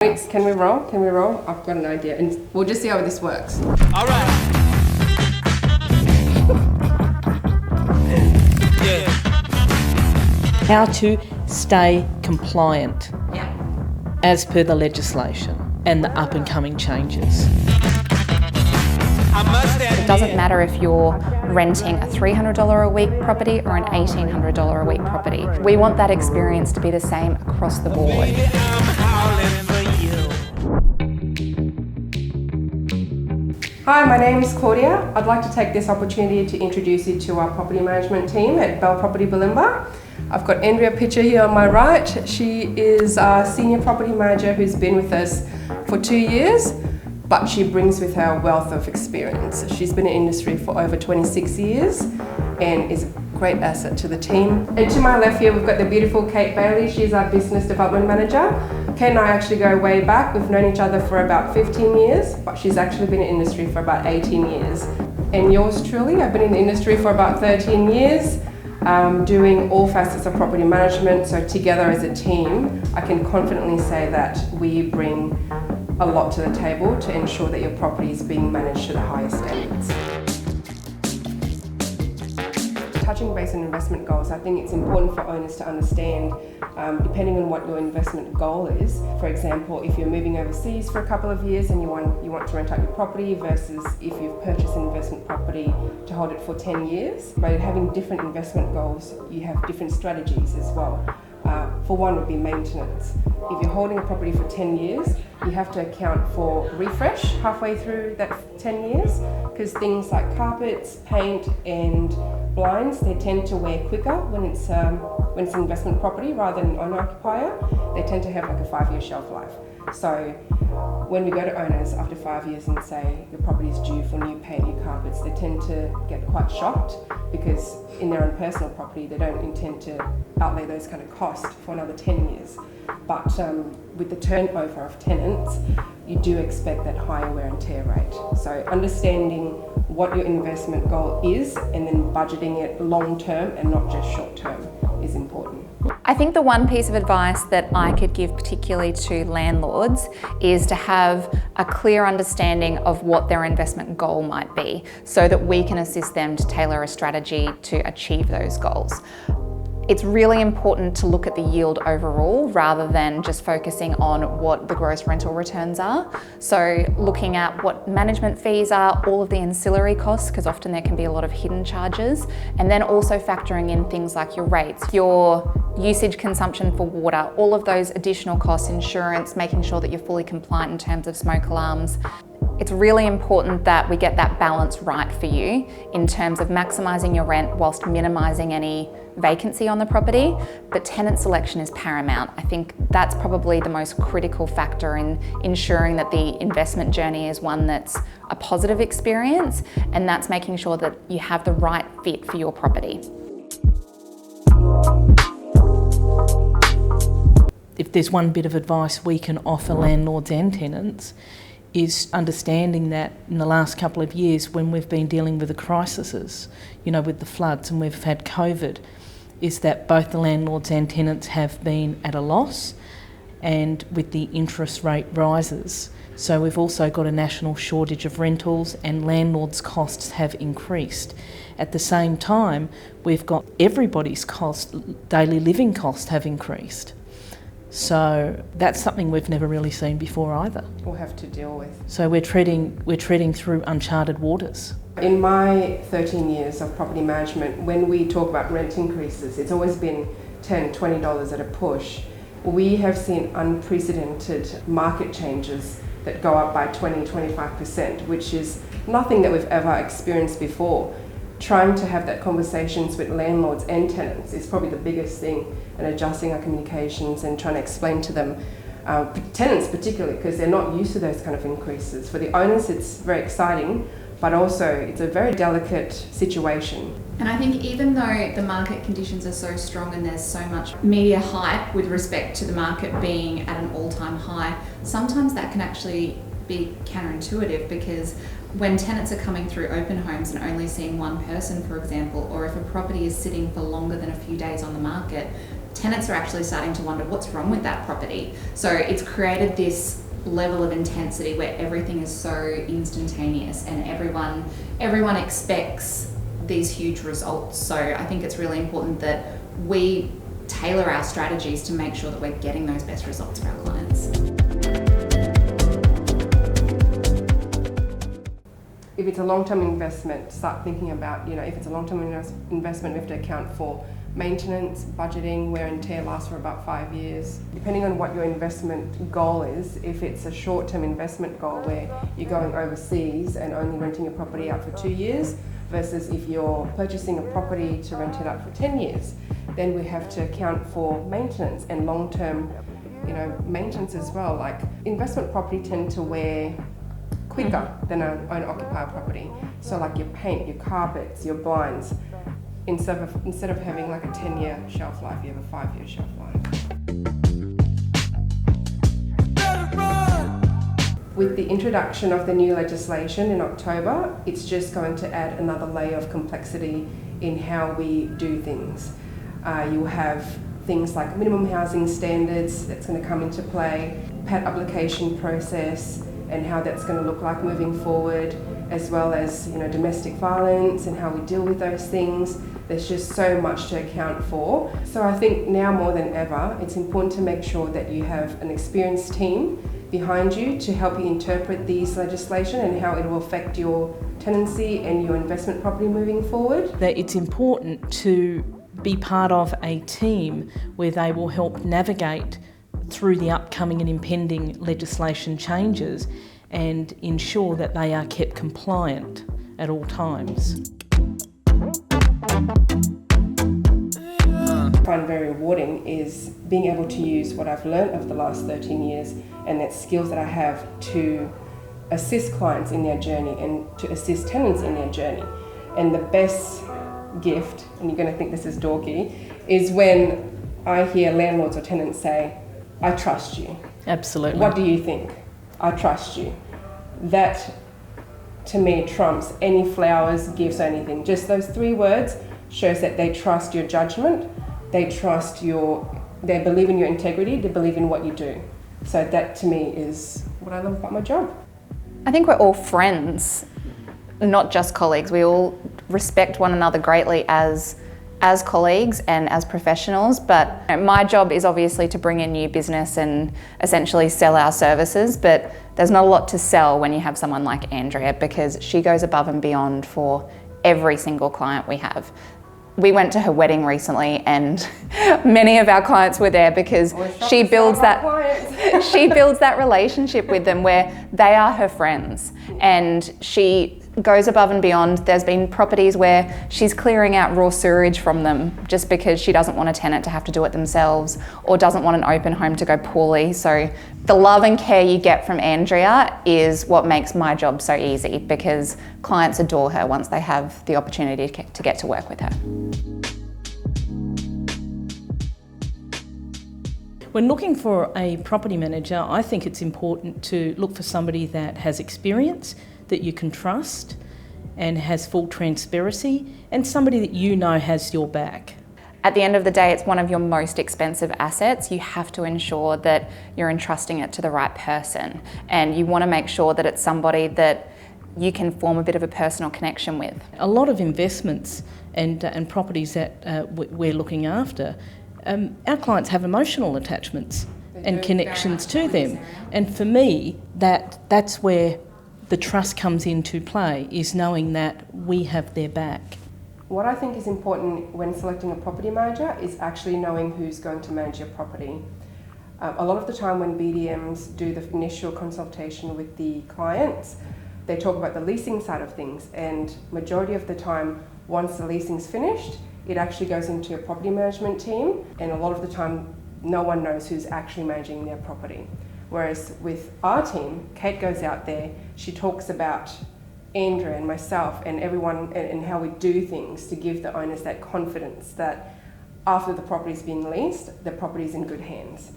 Can we roll? Can we roll? I've got an idea, and we'll just see how this works. All right. Yeah. How to stay compliant as per the legislation and the up and coming changes. It doesn't matter if you're renting a $300 a week property or an $1,800 a week property. We want that experience to be the same across the board. Hi, my name is Claudia. I'd like to take this opportunity to introduce you to our property management team at Belle Bulimba. I've got Andrea Pitcher here on my right. She is our senior property manager who's been with us for 2 years, but she brings with her a wealth of experience. She's been in the industry for over 26 years and is a great asset to the team. And to my left here, we've got the beautiful Kate Bailey. She's our business development manager. Kate and I actually go way back. We've known each other for about 15 years, but she's actually been in the industry for about 18 years. And yours truly, I've been in the industry for about 13 years, doing all facets of property management. So together as a team, I can confidently say that we bring a lot to the table to ensure that your property is being managed to the highest standards. Touching base on investment goals, I think it's important for owners to understand, depending on what your investment goal is. For example, if you're moving overseas for a couple of years and you want to rent out your property versus if you've purchased an investment property to hold it for 10 years. By having different investment goals, you have different strategies as well. For one would be maintenance. If you're holding a property for 10 years, you have to account for refresh halfway through that 10 years, because things like carpets, paint and blinds, they tend to wear quicker when it's an investment property rather than an owner-occupier. They tend to have like a 5-year shelf life. So when we go to owners after 5 years and say your property is due for new paint, new carpets, they tend to get quite shocked because in their own personal property they don't intend to outlay those kind of costs for another 10 years. But with the turnover of tenants, you do expect that higher wear and tear rate. So understanding what your investment goal is and then budgeting it long term and not just short term is important. I think the one piece of advice that I could give particularly to landlords is to have a clear understanding of what their investment goal might be so that we can assist them to tailor a strategy to achieve those goals. It's really important to look at the yield overall rather than just focusing on what the gross rental returns are. So looking at what management fees are, all of the ancillary costs, because often there can be a lot of hidden charges, and then also factoring in things like your rates, your usage consumption for water, all of those additional costs, insurance, making sure that you're fully compliant in terms of smoke alarms. It's really important that we get that balance right for you in terms of maximising your rent whilst minimising any vacancy on the property, but tenant selection is paramount. I think that's probably the most critical factor in ensuring that the investment journey is one that's a positive experience, and that's making sure that you have the right fit for your property. If there's one bit of advice we can offer landlords and tenants, is understanding that in the last couple of years when we've been dealing with the crises, with the floods and we've had COVID, is that both the landlords and tenants have been at a loss, and with the interest rate rises. So we've also got a national shortage of rentals and landlords' costs have increased. At the same time, we've got everybody's cost, daily living costs have increased. So that's something we've never really seen before either. We'll have to deal with. So we're treading through uncharted waters. In my 13 years of property management, when we talk about rent increases, it's always been $10, $20 at a push. We have seen unprecedented market changes that go up by 20, 25%, which is nothing that we've ever experienced before. Trying to have that conversations with landlords and tenants is probably the biggest thing, and adjusting our communications and trying to explain to them, tenants particularly, because they're not used to those kind of increases. For the owners, it's very exciting, but also it's a very delicate situation. And I think even though the market conditions are so strong and there's so much media hype with respect to the market being at an all-time high, sometimes that can actually be counterintuitive, because when tenants are coming through open homes and only seeing one person, for example, or if a property is sitting for longer than a few days on the market, tenants are actually starting to wonder what's wrong with that property. So it's created this level of intensity where everything is so instantaneous and everyone expects these huge results. So I think it's really important that we tailor our strategies to make sure that we're getting those best results for our clients. If it's a long-term investment, start thinking about, if it's a long-term investment, we have to account for maintenance, budgeting, wear and tear lasts for about 5 years. Depending on what your investment goal is, if it's a short-term investment goal where you're going overseas and only renting your property out for 2 years, versus if you're purchasing a property to rent it out for 10 years, then we have to account for maintenance and long-term, maintenance as well. Like investment property tend to wear quicker than an owner-occupier property. So like your paint, your carpets, your blinds, instead of having like a 10-year shelf life, you have a 5-year shelf life. With the introduction of the new legislation in October, it's just going to add another layer of complexity in how we do things. You'll have things like minimum housing standards that's going to come into play, PAT application process, and how that's going to look like moving forward, as well as domestic violence and how we deal with those things. There's just so much to account for. So I think now more than ever, it's important to make sure that you have an experienced team behind you to help you interpret these legislation and how it will affect your tenancy and your investment property moving forward. That it's important to be part of a team where they will help navigate through the upcoming and impending legislation changes and ensure that they are kept compliant at all times. I find very rewarding is being able to use what I've learned over the last 13 years and that skills that I have to assist clients in their journey and to assist tenants in their journey. And the best gift, and you're going to think this is dorky, is when I hear landlords or tenants say, "I trust you." Absolutely. What do you think? I trust you. That, to me, trumps any flowers, gifts, or anything. Just those 3 words shows that they trust your judgment, they believe in your integrity, they believe in what you do. So that, to me, is what I love about my job. I think we're all friends, not just colleagues. We all respect one another greatly as colleagues and as professionals, but my job is obviously to bring in new business and essentially sell our services, but there's not a lot to sell when you have someone like Andrea, because she goes above and beyond for every single client we have. We went to her wedding recently and many of our clients were there because she builds that relationship with them where they are her friends, and she goes above and beyond. There's been properties where she's clearing out raw sewage from them just because she doesn't want a tenant to have to do it themselves or doesn't want an open home to go poorly. So the love and care you get from Andrea is what makes my job so easy, because clients adore her once they have the opportunity to get to work with her. When looking for a property manager, I think it's important to look for somebody that has experience, that you can trust and has full transparency, and somebody that has your back. At the end of the day, it's one of your most expensive assets. You have to ensure that you're entrusting it to the right person, and you want to make sure that it's somebody that you can form a bit of a personal connection with. A lot of investments and properties that we're looking after, our clients have emotional attachments and connections to them. And for me, that's where the trust comes into play, is knowing that we have their back. What I think is important when selecting a property manager is actually knowing who's going to manage your property. A lot of the time when BDMs do the initial consultation with the clients, they talk about the leasing side of things, and majority of the time, once the leasing's finished, it actually goes into a property management team, and a lot of the time, no one knows who's actually managing their property. Whereas with our team, Kate goes out there, she talks about Andrea and myself and everyone and how we do things to give the owners that confidence that after the property's been leased, the property's in good hands.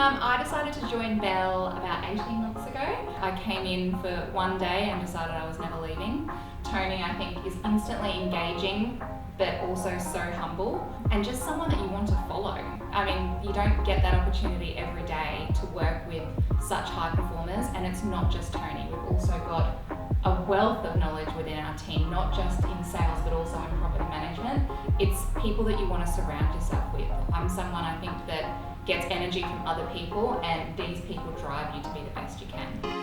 I decided to join Belle about 18 months ago. I came in for one day and decided I was never leaving. Tony, I think, is instantly engaging, but also so humble, and just someone that you want to follow. I mean, you don't get that opportunity every day to work with such high performers, and it's not just Tony. We've also got a wealth of knowledge within our team, not just in sales, but also in property management. It's people that you want to surround yourself with. I'm someone, I think, that gets energy from other people, and these people drive you to be the best you can.